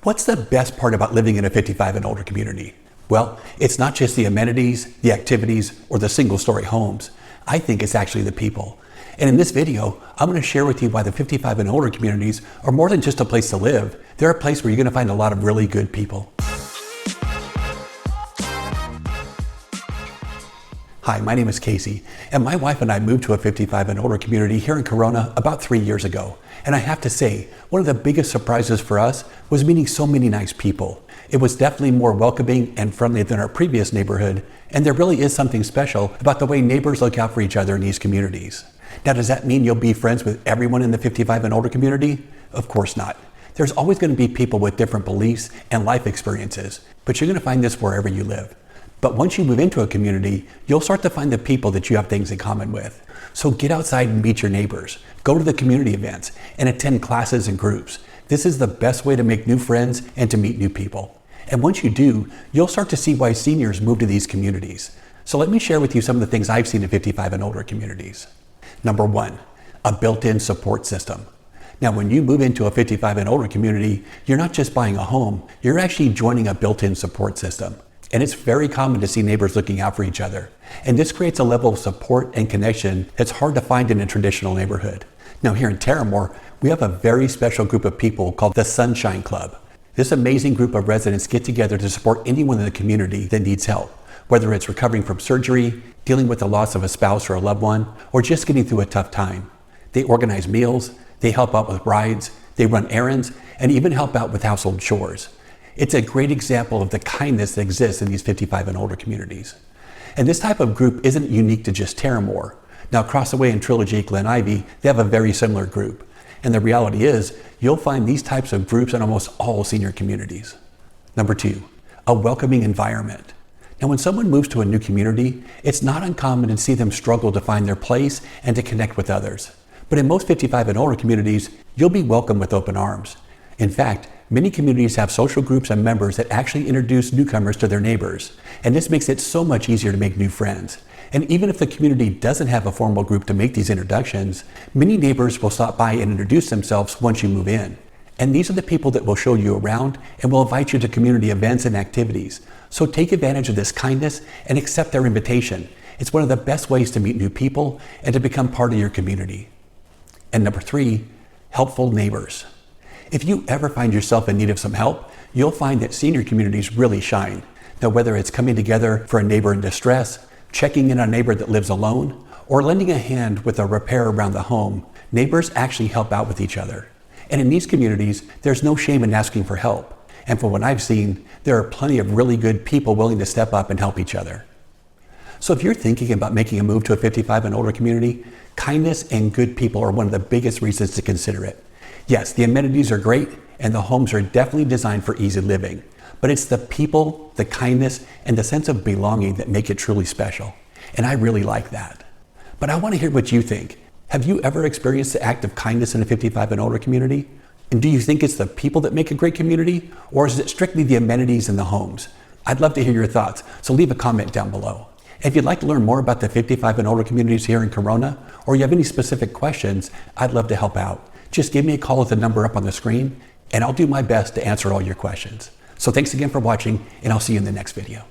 What's the best part about living in a 55 and older community? Well, it's not just the amenities, the activities, or the single-story homes. I think it's actually the people. And in this video, I'm going to share with you why the 55 and older communities are more than just a place to live. They're a place where you're going to find a lot of really good people. Hi, my name is Casey, and my wife and I moved to a 55 and older community here in Corona about 3 years ago. And I have to say, one of the biggest surprises for us was meeting so many nice people. It was definitely more welcoming and friendly than our previous neighborhood, and there really is something special about the way neighbors look out for each other in these communities. Now, does that mean you'll be friends with everyone in the 55 and older community? Of course not. There's always going to be people with different beliefs and life experiences, but you're going to find this wherever you live. But once you move into a community, you'll start to find the people that you have things in common with. So get outside and meet your neighbors. Go to the community events and attend classes and groups. This is the best way to make new friends and to meet new people. And once you do, you'll start to see why seniors move to these communities. So let me share with you some of the things I've seen in 55 and older communities. Number one, a built-in support system. Now, when you move into a 55 and older community, you're not just buying a home, you're actually joining a built-in support system. And it's very common to see neighbors looking out for each other. And this creates a level of support and connection that's hard to find in a traditional neighborhood. Now, here in Terramor, we have a very special group of people called the Sunshine Club. This amazing group of residents get together to support anyone in the community that needs help, whether it's recovering from surgery, dealing with the loss of a spouse or a loved one, or just getting through a tough time. They organize meals, they help out with rides, they run errands, and even help out with household chores. It's a great example of the kindness that exists in these 55 and older communities. And this type of group isn't unique to just Terramor. Now, across the way in Trilogy, Glen Ivy, they have a very similar group. And the reality is, you'll find these types of groups in almost all senior communities. Number two, a welcoming environment. Now, when someone moves to a new community, it's not uncommon to see them struggle to find their place and to connect with others. But in most 55 and older communities, you'll be welcomed with open arms. In fact, many communities have social groups and members that actually introduce newcomers to their neighbors. And this makes it so much easier to make new friends. And even if the community doesn't have a formal group to make these introductions, many neighbors will stop by and introduce themselves once you move in. And these are the people that will show you around and will invite you to community events and activities. So take advantage of this kindness and accept their invitation. It's one of the best ways to meet new people and to become part of your community. And number three, helpful neighbors. If you ever find yourself in need of some help, you'll find that senior communities really shine. Now, whether it's coming together for a neighbor in distress, checking in on a neighbor that lives alone, or lending a hand with a repair around the home, neighbors actually help out with each other. And in these communities, there's no shame in asking for help. And from what I've seen, there are plenty of really good people willing to step up and help each other. So if you're thinking about making a move to a 55 and older community, kindness and good people are one of the biggest reasons to consider it. Yes, the amenities are great, and the homes are definitely designed for easy living. But it's the people, the kindness, and the sense of belonging that make it truly special. And I really like that. But I want to hear what you think. Have you ever experienced the act of kindness in a 55 and older community? And do you think it's the people that make a great community? Or is it strictly the amenities and the homes? I'd love to hear your thoughts, so leave a comment down below. If you'd like to learn more about the 55 and older communities here in Corona, or you have any specific questions, I'd love to help out. Just give me a call at the number up on the screen, and I'll do my best to answer all your questions. So thanks again for watching, and I'll see you in the next video.